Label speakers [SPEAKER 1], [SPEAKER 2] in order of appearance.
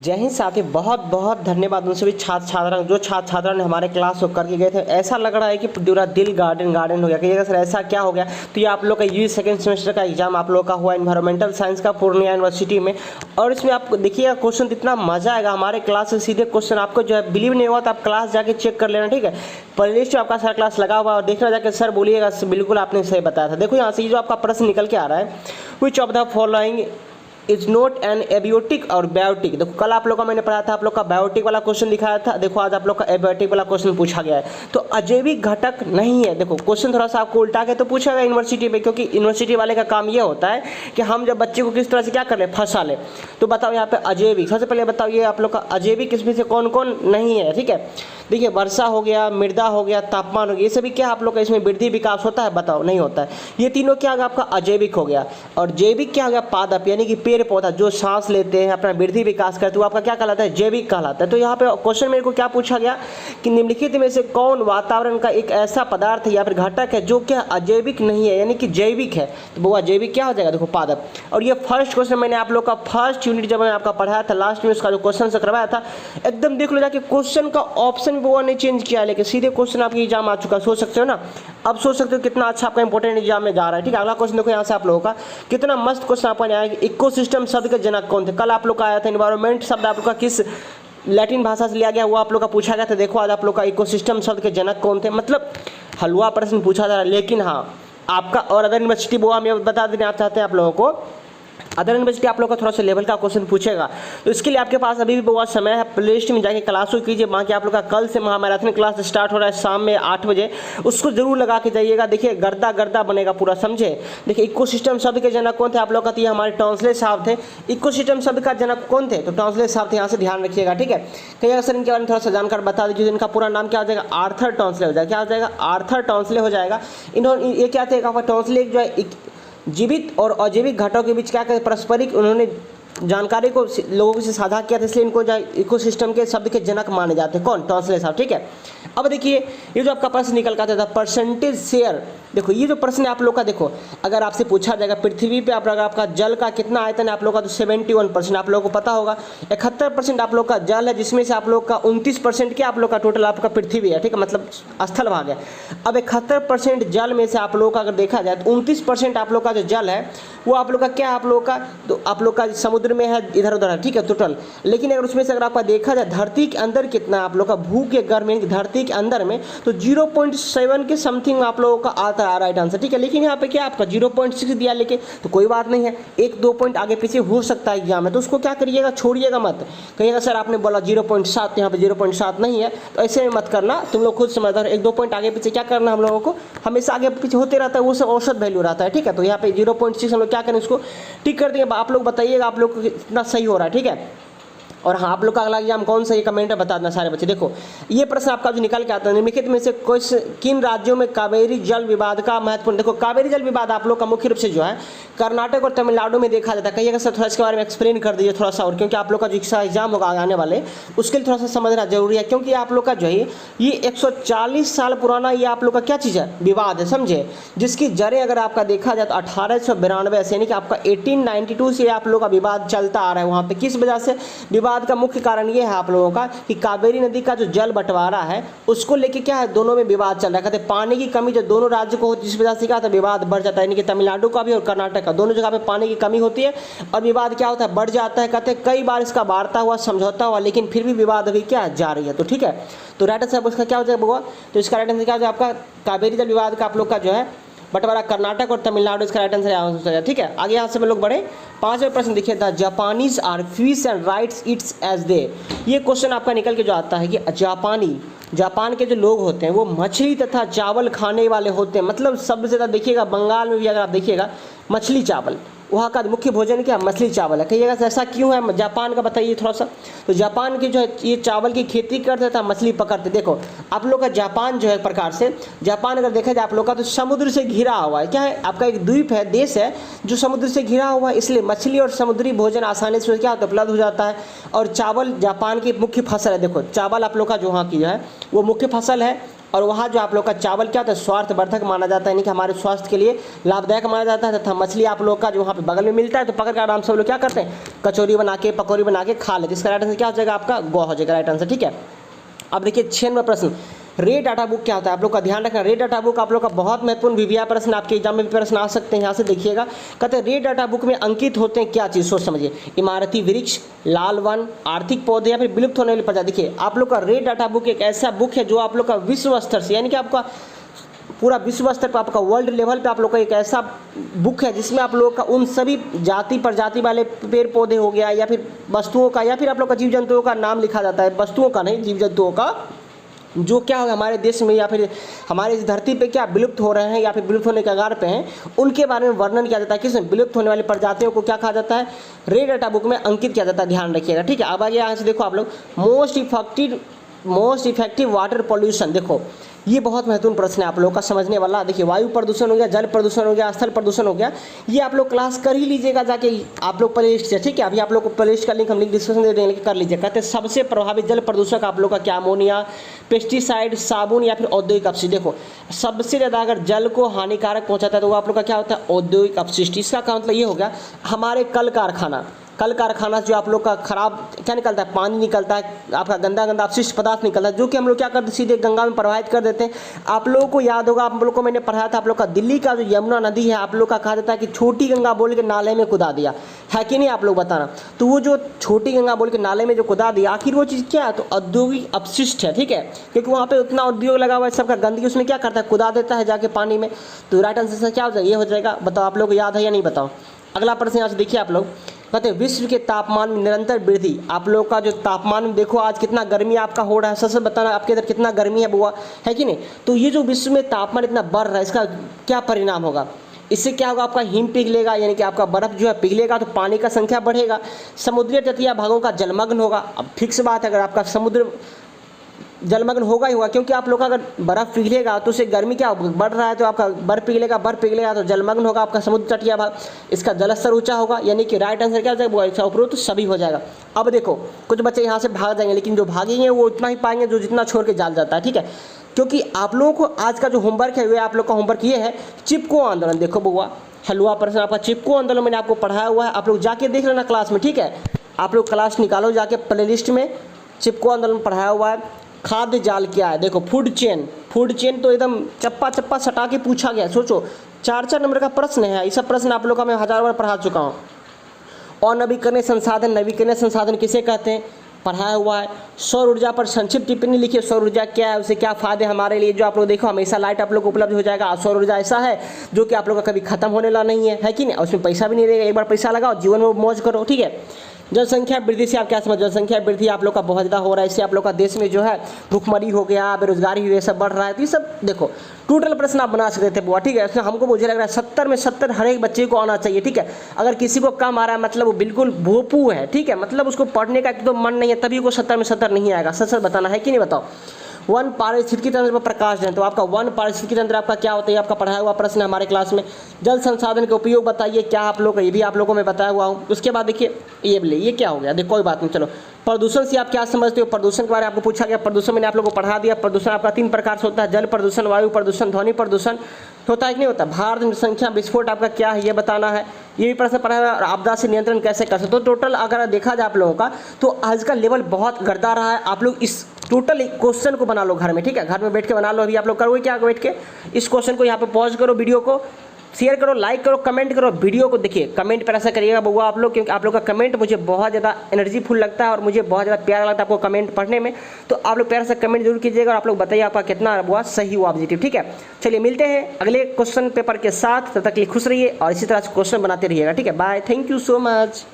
[SPEAKER 1] जय हिंद साथी, बहुत बहुत धन्यवाद उन सभी छात्र छात्राओं ने हमारे क्लास को करके गए थे। ऐसा लग रहा है कि पूरा दिल गार्डन हो गया। कहिएगा सर ऐसा क्या हो गया? तो ये आप लोग का यूजी सेकंड सेमेस्टर का एग्जाम आप लोग का हुआ एनवायरमेंटल साइंस का पूर्णिया यूनिवर्सिटी में। और इसमें आपको देखिएगा क्वेश्चन इतना मजा आएगा। हमारे क्लास से सीधे क्वेश्चन आपको जो है बिलीव नहीं हुआ तो आप क्लास जाके चेक कर लेना, ठीक है। प्लेलिस्ट में आपका सारा क्लास लगा हुआ और देखना जाके सर बोलिएगा बिल्कुल आपने सही बताया था। देखो यहाँ से ये जो आपका प्रश्न निकल के आ रहा है, which of the following is not an abiotic और बायोटिक। देखो कल आप लोग का मैंने पढ़ाया था, आप लोग का बायोटिक वाला क्वेश्चन दिखाया था। देखो आज आप लोग का एबियोटिक वाला क्वेश्चन पूछा गया है। तो अजैविक घटक नहीं है। देखो क्वेश्चन थोड़ा सा आपको उल्टा के तो पूछा गया यूनिवर्सिटी में, क्योंकि यूनिवर्सिटी वाले का काम ये होता है कि हम जब बच्चे को किस तरह से क्या कर ले, फंसा ले। तो बताओ यहाँ पे अजैविक, सबसे पहले बताओ ये आप लोग का अजैविक इसमें से कौन कौन नहीं है, ठीक है। देखिए वर्षा हो गया, मृदा हो गया, तापमान हो गया, ये सभी क्या आप लोग का इसमें वृद्धि विकास होता है? बताओ नहीं होता है। ये तीनों क्या होगा आपका अजैविक हो गया। और जैविक क्या हो गया? पादप, यानी कि पेड़ पौधा जो सांस लेते हैं, अपना वृद्धि विकास करते हैं, वो आपका क्या कहलाता है? जैविक कहलाता है। तो यहाँ पे क्वेश्चन मेरे को क्या पूछा गया कि निम्नलिखित में से कौन वातावरण का एक ऐसा पदार्थ है या फिर घटक है जो क्या अजैविक नहीं है, यानी कि जैविक है। तो वो अजैविक क्या हो जाएगा? देखो पादप। और ये फर्स्ट क्वेश्चन मैंने आप लोग का फर्स्ट यूनिट जब मैंने आपका पढ़ाया था लास्ट में, उसका जो क्वेश्चन से करवाया था, एकदम देख लो जाके क्वेश्चन का ऑप्शन वो ने चेंज किया है, लेकिन सीधे क्वेश्चन आपके एग्जाम आ चुका है। सोच सकते हो ना, अब सोच सकते हो कितना अच्छा आपका इंपॉर्टेंट एग्जाम में जा रहा है, ठीक है। अगला क्वेश्चन देखो यहाँ से आप लोगों का कितना मस्त क्वेश्चन आपका आया कि इकोसिस्टम शब्द के जनक कौन थे। कल आप लोग का आया था एनवायरमेंट शब्द आप लोग का किस लैटिन भाषा से लिया गया, वो आप लोग का पूछा गया था। देखो आज आप लोग का इकोसिस्टम शब्द के जनक कौन थे। मतलब हलवा प्रश्न पूछा जा रहा है, लेकिन हाँ आपका और अदर यूनिवर्सिटी वो हम बता देना आप चाहते हैं आप लोगों को, अदर यूनिवर्सिटी आप लोग का थोड़ा सा लेवल का क्वेश्चन पूछेगा। तो इसके लिए आपके पास अभी भी बहुत समय है, प्लेलिस्ट में जाके क्लास को कीजिए। बाकी आप लोग का कल से महामैराथन क्लास स्टार्ट हो रहा है शाम में 8 बजे, उसको जरूर लगा के जाइएगा। देखिए गर्दा गर्दा बनेगा पूरा, समझे। देखिए इकोसिस्टम शब्द के जनक कौन थे आप लोग का? तो ये हमारे टॉन्सलेट साहब थे। इकोसिस्टम शब्द का जनक कौन थे? तो टॉन्सलेट साहब थे। यहाँ से ध्यान रखिएगा, ठीक है। कहिएगा सर इनके बारे में थोड़ा सा जानकर बता दीजिए। इनका पूरा नाम क्या हो जाएगा? आर्थर टॉन्सले हो जाएगा। क्या हो जाएगा? आर्थर टॉन्सले हो जाएगा। इन्होंने ये क्या थे? टॉन्सले जो है जीवित और अजैविक घटकों के बीच क्या कहते हैं? पारस्परिक उन्होंने जानकारी को लोगों से साझा किया था, इसलिए इनको जो इकोसिस्टम के शब्द के जनक माने जाते हैं। कौन? टॉन्सले साहब, ठीक है। अब देखिए ये जो आपका प्रश्न निकल का था परसेंटेज शेयर। देखो ये जो प्रश्न है आप लोग का, देखो अगर आपसे पूछा जाएगा पृथ्वी पे आपका जल का कितना आयतन है आप लोग का, तो 71% आप लोगों को पता होगा। 71% आप लोग का जल है, जिसमें से आप लोग का 29% क्या आप लोग का टोटल आपका पृथ्वी है, ठीक है, मतलब स्थल भाग है। अब 71% जल में से आप लोग का अगर देखा जाए तो 29% आप लोग का जो जल है वो आप लोग का क्या है? आप लोग का तो आप लोग का समुद्र में है, इधर उधर है, ठीक है, टोटल। लेकिन अगर उसमें से अगर आपका देखा जाए धरती के अंदर कितना आप लोग का भू के गर्भ में, धरती के अंदर में, तो 0.7 के समथिंग आप लोगों का आता है राइट आंसर, ठीक है। लेकिन यहाँ पे क्या आपका 0.6 दिया, लेके तो कोई बात नहीं है, 1-2 पॉइंट आगे पीछे हो सकता है एग्जाम में, तो उसको क्या करिएगा? छोड़िएगा मत। कहिएगा सर आपने बोला 0.7, यहाँ पे 0.7 नहीं है, तो ऐसे में मत करना। तुम लोग खुद समझदार, 1-2 पॉइंट आगे पीछे क्या करना, हम लोगों को हमेशा आगे पीछे होते रहता है, वो सब औसत वैल्यू रहता है, ठीक है। तो यहाँ पे 0.6 हम लोग क्या करें, इसको टिक कर देंगे। आप लोग बताइएगा आप लोग को कितना सही हो रहा है, ठीक है। और हाँ आप लोग का अगला एग्जाम कौन सा, ये कमेंट में बता देना सारे बच्चे। देखो ये प्रश्न आपका जो निकल के आता है, निम्नलिखित में से किन राज्यों में कावेरी जल विवाद का महत्वपूर्ण। देखो कावेरी जल विवाद आप लोग का मुख्य रूप से जो है कर्नाटक और तमिलनाडु में देखा जाता है। कहिएगा सर थोड़ा इसके बारे में एक्सप्लेन कर दीजिए थोड़ा सा, और क्योंकि आप लोग का जो एग्जाम होगा आने वाले, उसके लिए थोड़ा सा समझना जरूरी है। क्योंकि आप लोग का जो है ये 140 साल पुराना ये आप लोग का क्या चीज़ है? विवाद है, समझे। जिसकी जड़ें अगर आपका देखा जाए तो 1892 से, यानी कि आपका 1892 से आप लोग का विवाद चलता आ रहा है। वहाँ पे किस वजह से विवाद का मुख्य कारण ये है आप लोगों का कि कावेरी नदी का जो जल बंटवारा है उसको लेके क्या है, दोनों में विवाद चल रहा है। कहते पानी की कमी जो दोनों राज्य को होती है, जिस वजह से क्या होता है विवाद बढ़ जाता है। यानी कि तमिलनाडु का भी और कर्नाटक का, दोनों जगह पे पानी की कमी होती है और विवाद क्या होता है, बढ़ जाता है। कहते हैं कई बार इसका वार्ता हुआ, समझौता हुआ, लेकिन फिर भी विवाद अभी क्या जारी है। तो ठीक है, तो राइट आंसर उसका क्या हो जाएगा? तो इसका राइट आंसर क्या हो जाएगा आपका? कावेरी जल विवाद का आप लोग का जो है बंटवारा कर्नाटक और तमिलनाडु, इसका राइट आंसर यहाँ हो जाएगा, ठीक है। आगे यहाँ से हम लोग बढ़े। 5वां प्रश्न देखिए, the Japanese are fish and rights it's as they. ये क्वेश्चन आपका निकल के जो आता है कि जापान के जो लोग होते हैं वो मछली तथा चावल खाने वाले होते हैं। मतलब सबसे ज़्यादा देखिएगा बंगाल में भी अगर आप देखिएगा मछली चावल, वहाँ का मुख्य भोजन क्या? मछली चावल है। कहिएगा ऐसा क्यों है जापान का, बताइए थोड़ा सा। तो जापान की जो है ये चावल की खेती करते था, मछली पकड़ते। देखो आप लोग का जापान जो है प्रकार से, जापान अगर देखा जाए आप लोग का तो समुद्र से घिरा हुआ है। क्या है आपका? एक द्वीप है, देश है जो समुद्र से घिरा हुआ है, इसलिए मछली और समुद्री भोजन आसानी से क्या होता है, उपलब्ध हो जाता है। और चावल जापान की मुख्य फसल है। देखो चावल आप लोग का जो वहाँ की जो है वो मुख्य फसल है। और वहाँ जो आप लोग का चावल क्या होता है, स्वास्थ्यवर्धक माना जाता है, यानी कि हमारे स्वास्थ्य के लिए लाभदायक माना जाता है। तथा मछली आप लोग का जो वहाँ पे बगल में मिलता है, तो पकड़ कर आराम से लोग क्या करते हैं, कचौरी बना के पकौड़ी बना के खा लेते। इसका राइट आंसर क्या हो जाएगा, आपका गौ हो जाएगा राइट आंसर। ठीक है, अब देखिए 6वां प्रश्न, रे डाटा बुक क्या होता है, आप लोग का ध्यान रखना। रे डाटा बुक आप लोग का बहुत महत्वपूर्ण विभिया प्रश्न, आपके एग्जाम में भी प्रश्न आ सकते हैं। यहाँ से देखिएगा, कहते हैं रे डाटा बुक में अंकित होते हैं क्या चीज़, सोच समझिए, इमारती वृक्ष, लाल वन, आर्थिक पौधे या फिर विलुप्त होने वाली प्रजाति। देखिए आप लोग का रे डाटा बुक एक ऐसा बुक है जो आप लोग का विश्व स्तर से, यानी कि आपका पूरा विश्व स्तर पर, आपका वर्ल्ड लेवल पे आप लोग का एक ऐसा बुक है जिसमें आप लोग का उन सभी जाति प्रजाति वाले पेड़ पौधे हो गया या फिर वस्तुओं का या फिर आप लोग का जीव जंतुओं का नाम लिखा जाता है, वस्तुओं का नहीं, जीव जंतुओं का, जो क्या होगा हमारे देश में या फिर हमारे इस धरती पे क्या विलुप्त हो रहे हैं या फिर विलुप्त होने के कगार पे हैं, उनके बारे में वर्णन किया जाता है। किसमें, विलुप्त होने वाली प्रजातियों को क्या कहा जाता है, रे डाटा बुक में अंकित किया जाता है, ध्यान रखिएगा। ठीक है, अब आगे यहाँ से देखो आप लोग, मोस्ट इफेक्टिव वाटर पॉल्यूशन। देखो ये बहुत महत्वपूर्ण प्रश्न है आप लोग का समझने वाला। देखिए वायु प्रदूषण हो गया, जल प्रदूषण हो गया, स्थल प्रदूषण हो गया, ये आप लोग क्लास कर ही लीजिएगा जाके आप लोग प्लेलिस्ट से। ठीक है, अभी आप लोग को प्लेलिस्ट का लिंक हम लिंक डिस्क्रिप्शन दे देंगे, कर लीजिए। कहते हैं सबसे प्रभावित जल प्रदूषक आप लोग का क्या, अमोनिया, पेस्टिसाइड, साबुन या फिर औद्योगिक अपशिष्ट। देखो सबसे ज़्यादा अगर जल को हानिकारक पहुँचाता है तो वो आप लोग का क्या होता है, औद्योगिक अपशिष्ट। इसका क्या मतलब ये हो गया, हमारे कल कारखाना जो आप लोग का खराब क्या निकलता है, पानी निकलता है, आपका गंदा अपशिष्ट पदार्थ निकलता है, जो कि हम लोग क्या करते हैं, सीधे गंगा में प्रवाहित कर देते हैं। आप लोगों को याद होगा, आप लोग को मैंने पढ़ाया था, आप लोग का दिल्ली का जो यमुना नदी है, आप लोग का कहा जाता है कि छोटी गंगा बोल के नाले में कुदा दिया है कि नहीं, आप लोग बताना। तो वो जो छोटी गंगा बोल के नाले में जो कुदा दिया, आखिर वो चीज़ क्या है, तो औद्योगिक अपशिष्ट है। ठीक है, क्योंकि वहाँ पे उतना उद्योग लगा हुआ है, सबका गंदगी उसमें क्या करता है, कुदा देता है जाके पानी में। तो राइट आंसर क्या हो जाएगा, ये हो जाएगा। बताओ आप लोग को याद है या नहीं, बताओ। अगला प्रश्न यहाँ से देखिए आप लोग, कहते हैं विश्व के तापमान में निरंतर वृद्धि। आप लोग का जो तापमान में देखो आज कितना गर्मी आपका हो रहा है, सबसे बताना आपके इधर कितना गर्मी है बुआ, है कि नहीं। तो ये जो विश्व में तापमान इतना बढ़ रहा है, इसका क्या परिणाम होगा, इससे क्या होगा, आपका हिम पिघलेगा, यानी कि आपका बर्फ जो है पिघलेगा, तो पानी का संख्या बढ़ेगा, समुद्री तटीय भागों का जलमग्न होगा। अब फिक्स बात है, अगर आपका समुद्र जलमग्न होगा ही होगा, क्योंकि आप लोग का अगर बर्फ़ पिघलेगा तो उससे गर्मी क्या बढ़ रहा है, तो आपका बर्फ़ पिघलेगा तो जलमग्न होगा आपका समुद्र तटीय भाग, इसका जलस्तर ऊंचा होगा, यानी कि राइट आंसर क्या हो जाएगा, इसका उपरोक्त सभी हो जाएगा। अब देखो कुछ बच्चे यहाँ से भाग जाएंगे, लेकिन जो भागेंगे वो उतना ही पाएंगे जो जितना छोड़ के जाल जाता है। ठीक है, क्योंकि आप लोगों को आज का जो होमवर्क है, वे आप लोग का होमवर्क ये है, चिपको आंदोलन। देखो बुआ हलवा प्रश्न आपका चिपको आंदोलन मैंने आपको पढ़ाया हुआ है, आप लोग जाके देख लेना क्लास में। ठीक है, आप लोग क्लास निकालो जाके प्लेलिस्ट में, चिपको आंदोलन पढ़ाया हुआ है। खाद्य जाल क्या है, देखो फूड चेन तो एकदम चप्पा सटा के पूछा गया। सोचो 4 नंबर का प्रश्न है, ये सब प्रश्न आप लोग का मैं 1000 बार पढ़ा चुका हूँ। और नवीकरणीय संसाधन किसे कहते हैं, पढ़ाया हुआ है। सौर ऊर्जा पर संक्षिप्त टिप्पणी लिखिए, सौर ऊर्जा क्या है, उससे क्या फायदे हमारे लिए, जो आप लोग देखो हमेशा लाइट आप लोग को उपलब्ध हो जाएगा। सौर ऊर्जा ऐसा है जो कि आप लोग का कभी खत्म होने वाला नहीं है कि नहीं, उसमें पैसा भी नहीं रहेगा, एक बार पैसा लगाओ जीवन में मौज करो। ठीक है, जनसंख्या वृद्धि से आप क्या समझ, जनसंख्या वृद्धि आप लोग का बहुत ज़्यादा हो रहा है, इससे आप लोग का देश में जो है भूखमरी हो गया, बेरोजगारी हुई, सब बढ़ रहा है। तो ये सब देखो टोटल प्रश्न आप बना सकते थे बुआ। ठीक है, इसमें हमको मुझे लग रहा है 70 में 70 हर एक बच्चे को आना चाहिए। ठीक है, अगर किसी को कम आ रहा है मतलब वो बिल्कुल भोपू है। ठीक है, मतलब उसको पढ़ने का तो मन नहीं है, तभी को 70 में 70 नहीं आएगा। सच बताना है कि नहीं, बताओ। वन पारिस्थितिकी तंत्र पर प्रकाश दें, तो आपका वन पारिस्थितिकी तंत्र आपका क्या होता है, आपका पढ़ाया हुआ प्रश्न है हमारे क्लास में। जल संसाधन का उपयोग बताइए क्या आप लोग, ये भी आप लोगों को मैं बताया हुआ हूँ। उसके बाद देखिए ये क्या हो गया, देखो कोई बात नहीं, चलो प्रदूषण से आप क्या समझते हो, प्रदूषण के बारे में आपको पूछा गया। प्रदूषण मैंने आप लोगों को पढ़ा दिया। प्रदूषण आपका 3 प्रकार से होता है, जल प्रदूषण, वायु प्रदूषण, ध्वनि प्रदूषण होता है कि नहीं होता। भारत में संख्या विस्फोट आपका क्या है ये बताना है, ये भी प्रश्न पढ़ा है। और आपदा से नियंत्रण कैसे कर सकते, तो टोटल अगर देखा जाए आप लोगों का तो आज का लेवल बहुत गर्दा रहा है। आप लोग इस टोटल क्वेश्चन को बना लो घर में। ठीक है, घर में बैठ के बना लो। अभी आप लोग करोगे क्या, बैठ के इस क्वेश्चन को यहाँ पे पॉज करो, वीडियो को शेयर करो, लाइक करो, कमेंट करो। वीडियो को देखिए, कमेंट पर ऐसा करिएगा बउआ आप लोग, क्योंकि आप लोग का कमेंट मुझे बहुत ज़्यादा एनर्जीफुल लगता है और मुझे बहुत ज़्यादा प्यारा लगता है आपको कमेंट पढ़ने में। तो आप लोग प्यारा सा कमेंट जरूर कीजिएगा और आप लोग बताइए आपका कितना बुआ सही हुआ ऑब्जेक्टिव। ठीक है, चलिए मिलते हैं अगले क्वेश्चन पेपर के साथ, तब तक के लिए खुश रहिए और इसी तरह से क्वेश्चन बनाते रहिएगा। ठीक है, bye, thank you so much.